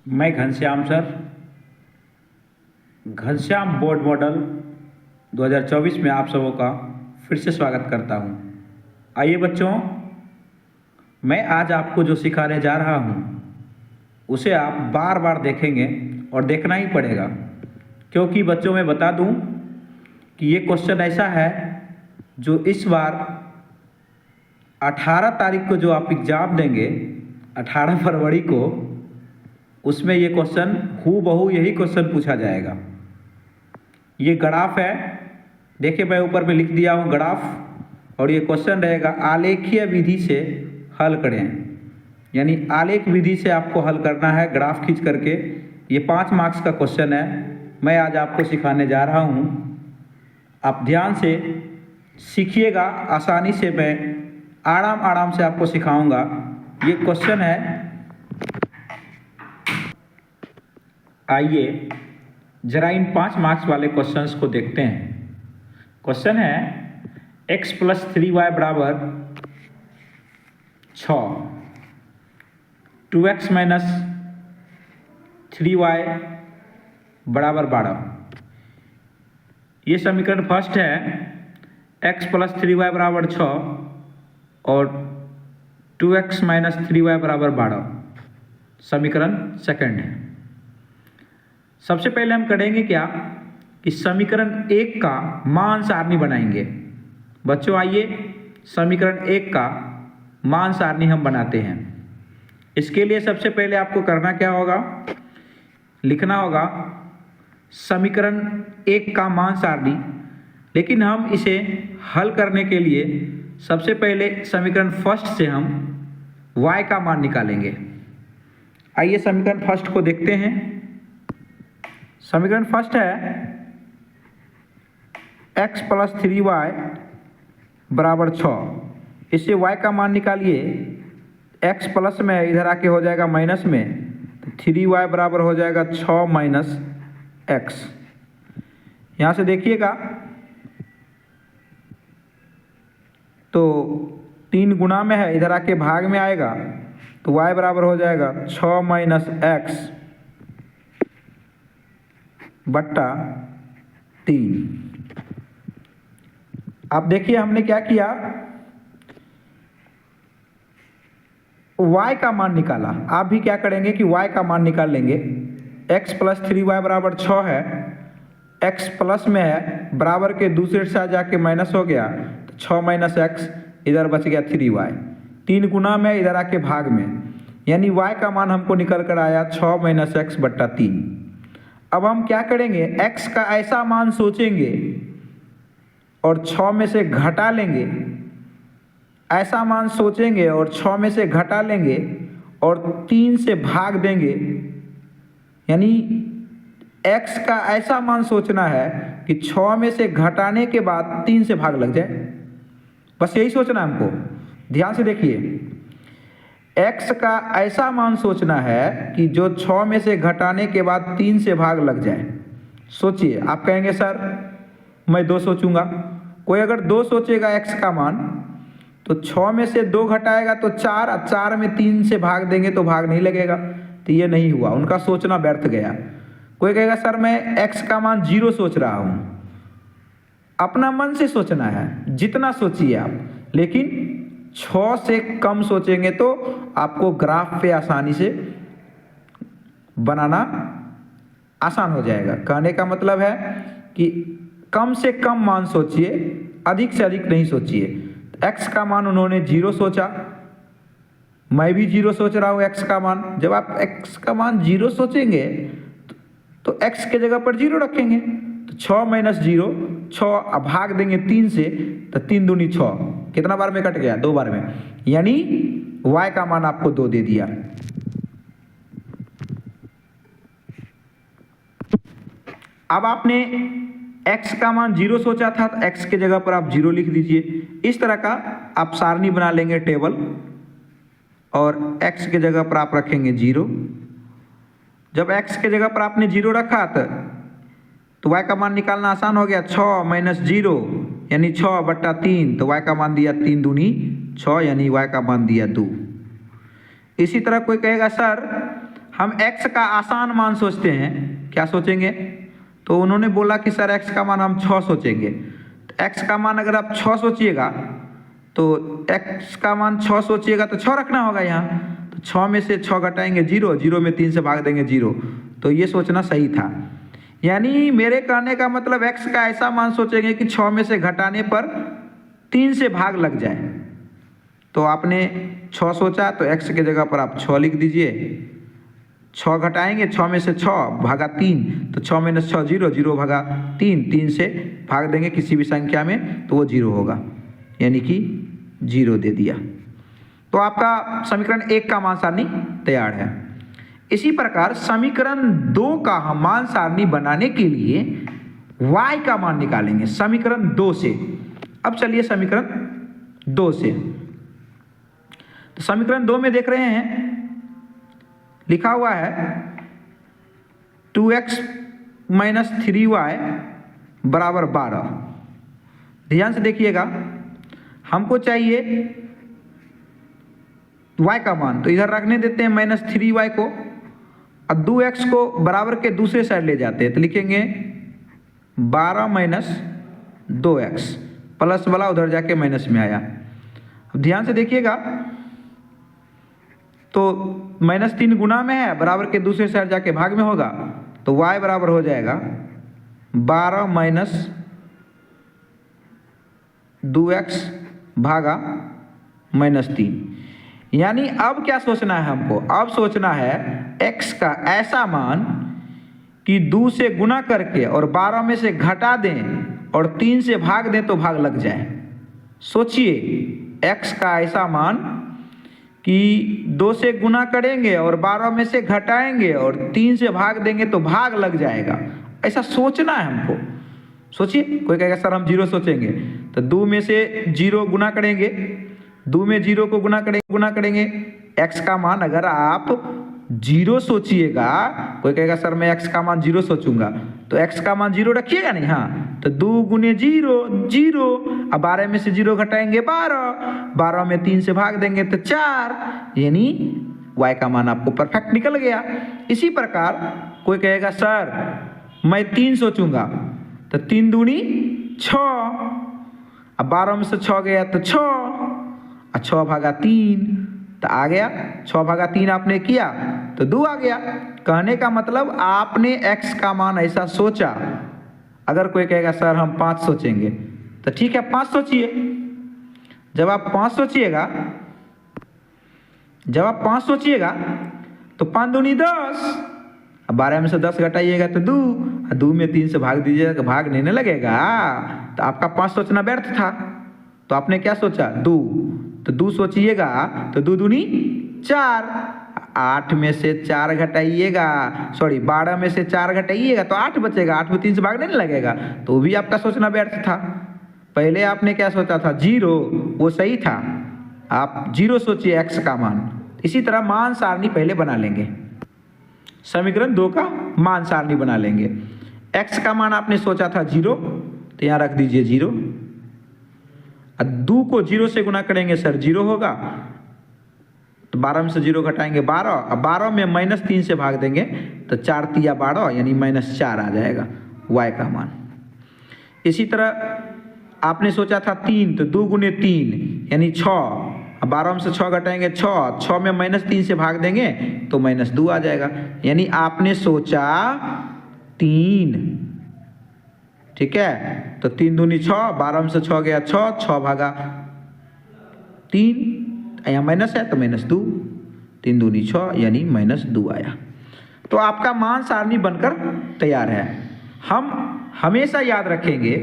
मैं Ghanshyam sir, Ghanshyam board model 2024 में आप सबों का फिर से स्वागत करता हूं। आइए बच्चों, मैं आज आपको जो सिखाने जा रहा हूं उसे आप बार बार देखेंगे और देखना ही पड़ेगा, क्योंकि बच्चों मैं बता दूं कि ये क्वेश्चन ऐसा है जो इस बार 18 तारीख को जो आप एग्ज़ाम देंगे 18 फरवरी को, उसमें ये क्वेश्चन हूबहू यही क्वेश्चन पूछा जाएगा। ये ग्राफ है, देखिए मैं ऊपर में लिख दिया हूँ ग्राफ, और ये क्वेश्चन रहेगा आलेखीय विधि से हल करें, यानी आलेख विधि से आपको हल करना है ग्राफ खींच करके। ये 5 मार्क्स का क्वेश्चन है, मैं आज आपको सिखाने जा रहा हूँ। आप ध्यान से सीखिएगा, आसानी से मैं आराम आराम से आपको सिखाऊंगा। ये क्वेश्चन है, आइए जरा इन 5 मार्क्स वाले क्वेश्चंस को देखते हैं। क्वेश्चन है x + 3y बराबर 6, 2x - 3y बराबर 12। ये समीकरण फर्स्ट है, x + 3y बराबर 6 और 2x - 3y बराबर 12। समीकरण सेकंड है। सबसे पहले हम करेंगे क्या कि समीकरण 1 का मान सारणी बनाएंगे। बच्चों आइए समीकरण 1 का मान सारणी हम बनाते हैं। इसके लिए सबसे पहले आपको करना क्या होगा, लिखना होगा समीकरण 1 का मान सारणी। लेकिन हम इसे हल करने के लिए सबसे पहले समीकरण फर्स्ट से हम y का मान निकालेंगे। आइए समीकरण फर्स्ट को देखते हैं। समीकरण फर्स्ट है x + 3y बराबर 6। इससे y का मान निकालिए। x प्लस में इधर आके हो जाएगा माइनस में, तो 3y बराबर हो जाएगा 6 - x। यहाँ से देखिएगा तो 3 गुना में है, इधर आके भाग में आएगा, तो y बराबर हो जाएगा 6 - x बट्टा 3। आप देखिए हमने क्या किया, y का मान निकाला। आप भी क्या करेंगे कि y का मान निकाल लेंगे। x + 3y बराबर 6 है, x प्लस में है, बराबर के दूसरे साइड जाके माइनस हो गया, तो 6 - x, इधर बच गया 3y। 3 गुना में इधर आके भाग में, यानी y का मान हमको निकल कर आया 6 - x बट्टा 3। अब हम क्या करेंगे, x का ऐसा मान सोचेंगे और 6 में से घटा लेंगे। ऐसा मान सोचेंगे और 6 में से घटा लेंगे और 3 से भाग देंगे, यानी x का ऐसा मान सोचना है कि 6 में से घटाने के बाद 3 से भाग लग जाए। बस यही सोचना है हमको। ध्यान से देखिए, x का ऐसा मान सोचना है कि जो 6 में से घटाने के बाद 3 से भाग लग जाए। सोचिए, आप कहेंगे सर मैं 2 सोचूंगा। कोई अगर 2 सोचेगा x का मान, तो 6 में से 2 घटाएगा तो 4, और 4 में 3 से भाग देंगे तो भाग नहीं लगेगा, तो ये नहीं हुआ, उनका सोचना व्यर्थ गया। कोई कहेगा सर मैं x का मान 0 सोच रहा हूँ। अपना मन से सोचना है, जितना सोचिए आप, लेकिन 6 से कम सोचेंगे तो आपको ग्राफ पे आसानी से बनाना आसान हो जाएगा। कहने का मतलब है कि कम से कम मान सोचिए, अधिक से अधिक नहीं सोचिए। x का मान उन्होंने 0 सोचा, मैं भी 0 सोच रहा हूँ x का मान। जब आप x का मान 0 सोचेंगे तो x के जगह पर 0 रखेंगे, तो 6 - 0, 6 भाग देंगे 3 से, तो 3 दूनी 6, कितना बार में कट गया, 2 बार में, यानी y का मान आपको 2 दे दिया। अब आपने x का मान 0 सोचा था, तो x के जगह पर आप 0 लिख दीजिए। इस तरह का आप सारणी बना लेंगे टेबल, और x के जगह पर आप रखेंगे 0। जब x के जगह पर आपने 0 रखा तो y का मान निकालना आसान हो गया। 6 - 0 यानी 6 बट्टा 3, तो y का मान दिया 3 दूनी 6, यानी y का मान दिया 2। इसी तरह कोई कहेगा सर हम x का आसान मान सोचते हैं, क्या सोचेंगे? तो उन्होंने बोला कि सर x का मान हम 6 सोचेंगे। तो x का मान अगर आप 6 सोचिएगा तो x का मान 6 सोचिएगा तो 6 रखना होगा यहाँ। तो 6 में से 6 घटाएंगे 0, 0 में 3 से भाग देंगे 0। तो ये सोचना सही था। यानी मेरे कहने का मतलब x का ऐसा मान सोचेंगे कि 6 में से घटाने पर 3 से भाग लग जाए। तो आपने 6 सोचा तो x के जगह पर आप 6 लिख दीजिए। 6 घटाएंगे, 6 में से 6 भागा 3, तो 6 - 6 0, 0 भागा 3, 3 से भाग देंगे किसी भी संख्या में तो वो 0 होगा, यानी कि 0 दे दिया। तो आपका समीकरण 1 का मान सारणी तैयार है। इसी प्रकार समीकरण 2 का हम मान सारणी बनाने के लिए y का मान निकालेंगे समीकरण 2 से। अब चलिए समीकरण 2 से, तो समीकरण 2 में देख रहे हैं लिखा हुआ है 2x - 3y बराबर 12। ध्यान से देखिएगा, हमको चाहिए y का मान, तो इधर रखने देते हैं -3y को और 2x को बराबर के दूसरे साइड ले जाते हैं, तो लिखेंगे 12 - 2x, प्लस वाला उधर जाके माइनस में आया। अब ध्यान से देखिएगा, तो -3 गुना में है, बराबर के दूसरे साइड जाके भाग में होगा, तो y बराबर हो जाएगा 12 - 2x भागा -3। यानी अब क्या सोचना है हमको? अब सोचना है x का ऐसा मान कि 2 से गुना करके और 12 में से घटा दें और 3 से भाग दें तो भाग लग जाए। सोचिए, x का ऐसा मान कि 2 से गुना करेंगे और 12 में से घटाएंगे और 3 से भाग देंगे तो भाग लग जाएगा। ऐसा सोचना है हमको। सोचिए, कोई कहेगा सर हम 0 सोचेंगे, तो 2 में से 0 गुना करेंगे, 2 में 0 को गुना करेंगे। x का मान अगर आप 0 सोचिएगा, कोई कहेगा सर मैं x का मान 0 सोचूंगा, तो x का मान 0 रखिएगा नहीं। हाँ, तो 2 गुने 0 0, अब 12 में से 0 घटाएंगे 12, 12 में 3 से भाग देंगे तो 4, यानी y का मान आपको परफेक्ट निकल गया। इसी प्रकार कोई कहेगा सर मैं 3 सोचूंगा, तो 3 दूनी 6, अब 12 में से 6 गया तो 6, और 6 भागा 3 तो आ गया, 6 भागा 3 आपने किया तो 2 आ गया। कहने का मतलब आपने x का मान ऐसा सोचा। अगर कोई कहेगा सर हम 5 सोचेंगे, तो ठीक है 5 सोचिए। जब आप 5 सोचिएगा तो 5 दूनी 10, अब 12 में से 10 घटाइएगा तो 2, और 2 में 3 से भाग दीजिएगा तो भाग नहीं लगेगा, तो आपका 5 सोचना व्यर्थ था। तो आपने क्या सोचा? 2, तो 2 सोचिएगा तो 2 दूनी 4, 8 में से 4 घटाइएगा, 12 में से 4 घटाइएगा तो 8 बचेगा, 8 में 3 से भाग नहीं लगेगा, तो भी आपका सोचना व्यर्थ था। पहले आपने क्या सोचा था? 0, वो सही था। आप 0 सोचिए x का मान। इसी तरह मान सारणी पहले बना लेंगे, समीकरण 2 का मान सारणी बना लेंगे। x का मान आपने सोचा था 0, तो यहाँ रख दीजिए 0। 2 को 0 से गुना करेंगे सर 0 होगा, तो 12 में से 0 घटाएंगे 12, अब 12 में -3 से भाग देंगे तो 4 तिया 12, यानी -4 आ जाएगा y का मान। इसी तरह आपने सोचा था 3, तो 2 गुने 3 यानी 6, अब 12 में से 6 घटाएंगे 6 में -3 से भाग देंगे तो -2 आ जाएगा, यानी आपने सोचा 3। ठीक है, तो 3 दूनी 6, 12 में से 6 गया 6 भागा 3, यहाँ माइनस है तो -2, 3 दूनी 6 यानी -2 आया। तो आपका मान सारणी बनकर तैयार है। हम हमेशा याद रखेंगे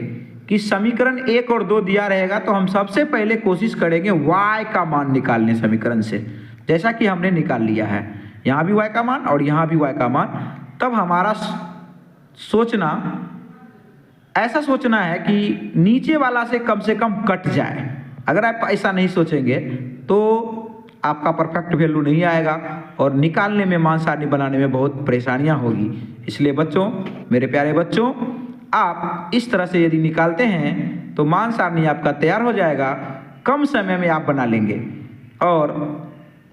कि समीकरण 1 और 2 दिया रहेगा तो हम सबसे पहले कोशिश करेंगे y का मान निकालने समीकरण से, जैसा कि हमने निकाल लिया है। यहाँ भी y का मान और यहाँ भी y का मान। तब हमारा सोचना ऐसा सोचना है कि नीचे वाला से कम कट जाए। अगर आप ऐसा नहीं सोचेंगे तो आपका परफेक्ट वैल्यू नहीं आएगा और निकालने में मान सारणी बनाने में बहुत परेशानियां होगी। इसलिए बच्चों, मेरे प्यारे बच्चों, आप इस तरह से यदि निकालते हैं तो मान सारणी आपका तैयार हो जाएगा, कम समय में आप बना लेंगे और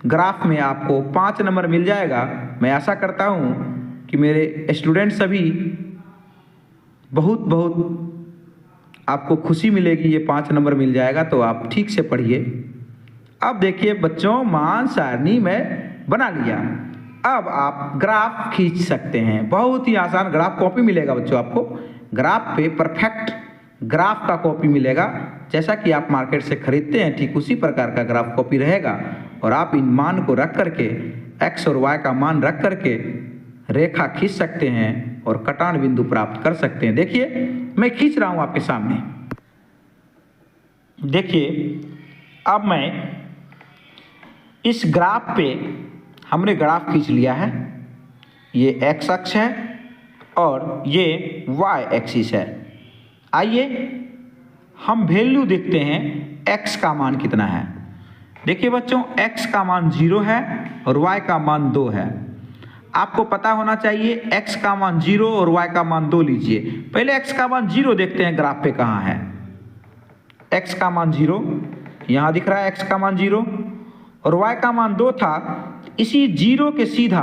ग्राफ में आपको 5 नंबर मिल जाएगा। मैं आशा करता हूँ कि मेरे स्टूडेंट सभी बहुत आपको खुशी मिलेगी, ये 5 नंबर मिल जाएगा, तो आप ठीक से पढ़िए। अब देखिए बच्चों, मान सारणी में बना लिया, अब आप ग्राफ खींच सकते हैं। बहुत ही आसान ग्राफ कॉपी मिलेगा बच्चों आपको, ग्राफ पे परफेक्ट ग्राफ का कॉपी मिलेगा, जैसा कि आप मार्केट से खरीदते हैं ठीक उसी प्रकार का ग्राफ कॉपी रहेगा। और आप इन मान को रख करके x और y का मान रख करके रेखा खींच सकते हैं और कटान बिंदु प्राप्त कर सकते हैं। देखिए मैं खींच रहा हूं आपके सामने, देखिए अब मैं इस ग्राफ पे हमने ग्राफ खींच लिया है, ये x अक्ष है और ये y एक्सिस है। आइए हम वैल्यू देखते हैं x का मान कितना है। देखिए बच्चों, x का मान 0 है और y का मान 2 है। आपको पता होना चाहिए x का मान 0 और y का मान 2 लीजिए। पहले x का मान 0 देखते हैं ग्राफ पे कहाँ है। x का मान 0 यहाँ दिख रहा है, x का मान 0 और y का मान 2 था। इसी 0 के सीधा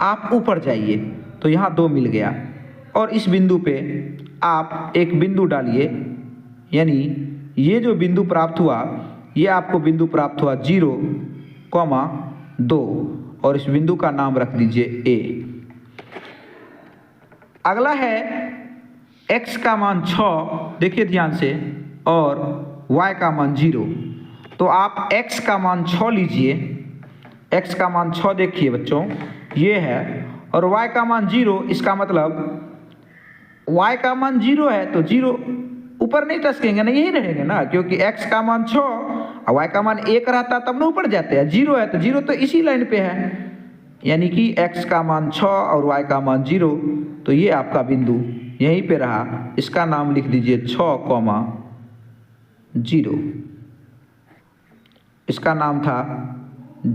आप ऊपर जाइए तो यहाँ 2 मिल गया और इस बिंदु पे आप एक बिंदु डालिए, यानी ये जो बिंदु प्राप्त हुआ ये आपको बिंदु प्राप्त हुआ 0,2 और इस बिंदु का नाम रख दीजिए A। अगला है x का मान 6, देखिए ध्यान से, और y का मान 0। तो आप x का मान 6 लीजिए, x का मान 6 देखिए बच्चों ये है, और y का मान 0, इसका मतलब y का मान 0 है तो 0 ऊपर नहीं टसकेंगे ना, यही रहेंगे ना, क्योंकि x का मान 6 और y का मान 1 रहता तब ना ऊपर जाते हैं। 0 है तो 0 तो इसी लाइन पे है, यानी कि x का मान 6 और y का मान 0, तो ये आपका बिंदु यहीं पे रहा। इसका नाम लिख दीजिए 6,0। इसका नाम था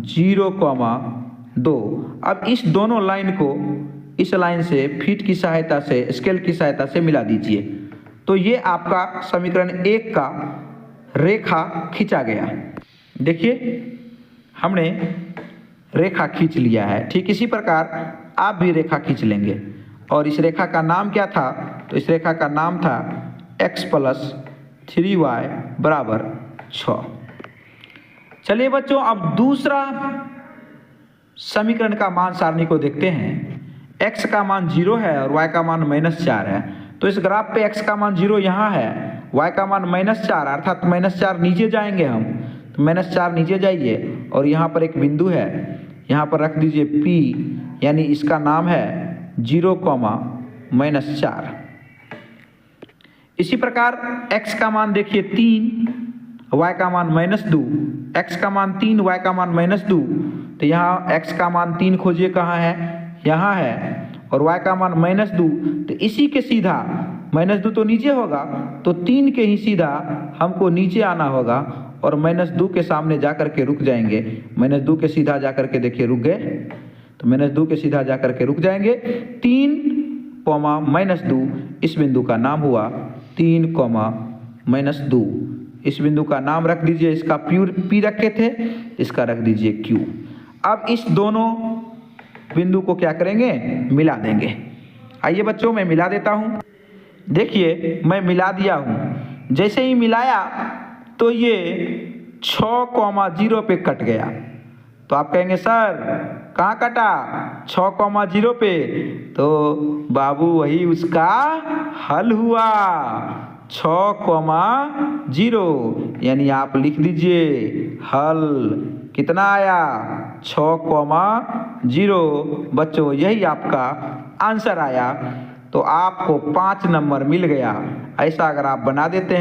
0,2। अब इस दोनों लाइन को इस लाइन से फीट की सहायता से, स्केल की सहायता से मिला दीजिए, तो ये आपका समीकरण 1 का रेखा खींचा गया। देखिए हमने रेखा खींच लिया है, ठीक इसी प्रकार आप भी रेखा खींच लेंगे। और इस रेखा का नाम क्या था? तो इस रेखा का नाम था x + 3y = 6। चलिए बच्चों, अब दूसरा समीकरण का मान सारणी को देखते हैं। x का मान 0 है और y का मान -4 है। तो इस ग्राफ पे x का मान 0 यहाँ है, y का मान -4, अर्थात -4 नीचे जाएंगे हम, तो -4 नीचे जाइए और यहाँ पर एक बिंदु है, यहाँ पर रख दीजिए P, यानी इसका नाम है 0,-4। इसी प्रकार x का मान देखिए 3, y का मान -2, x का मान 3, y का मान -2, तो यहाँ x का मान 3 खोजिए कहाँ है, यहाँ है, और y का मान -2, तो इसी के सीधा -2 तो नीचे होगा, तो 3 के ही सीधा हमको नीचे आना होगा और -2 के सामने जाकर के रुक जाएंगे। -2 के सीधा जाकर के देखिए रुक गए, तो -2 के सीधा जाकर के रुक जाएंगे। 3,-2, इस बिंदु का नाम हुआ 3,-2। इस बिंदु का नाम रख दीजिए, इसका P रखे थे, इसका रख दीजिए Q। अब इस दोनों बिंदु को क्या करेंगे, मिला देंगे। आइए बच्चों मैं मिला देता हूँ। देखिए मैं मिला दिया हूँ, जैसे ही मिलाया तो ये 6,0 पे कट गया। तो आप कहेंगे सर कहाँ कटा, 6,0 पे? तो बाबू वही उसका हल हुआ, 6,0, यानी आप लिख दीजिए हल कितना आया, 6,0। बच्चों यही आपका आंसर आया, तो आपको 5 नंबर मिल गया। ऐसा अगर आप बना देते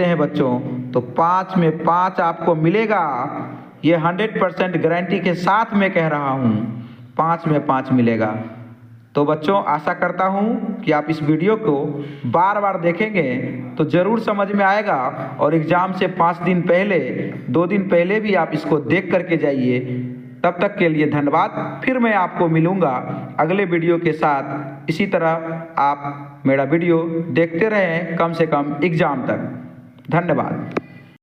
हैं बच्चों, तो 5 में 5 आपको मिलेगा। ये 100% गारंटी के साथ मैं कह रहा हूँ, 5 में 5 मिलेगा। तो बच्चों आशा करता हूँ कि आप इस वीडियो को बार बार देखेंगे तो ज़रूर समझ में आएगा, और एग्ज़ाम से 5 दिन पहले, 2 दिन पहले भी आप इसको देख करके जाइए। तब तक के लिए धन्यवाद। फिर मैं आपको मिलूँगा अगले वीडियो के साथ। इसी तरह आप मेरा वीडियो देखते रहें कम से कम एग्ज़ाम तक। धन्यवाद।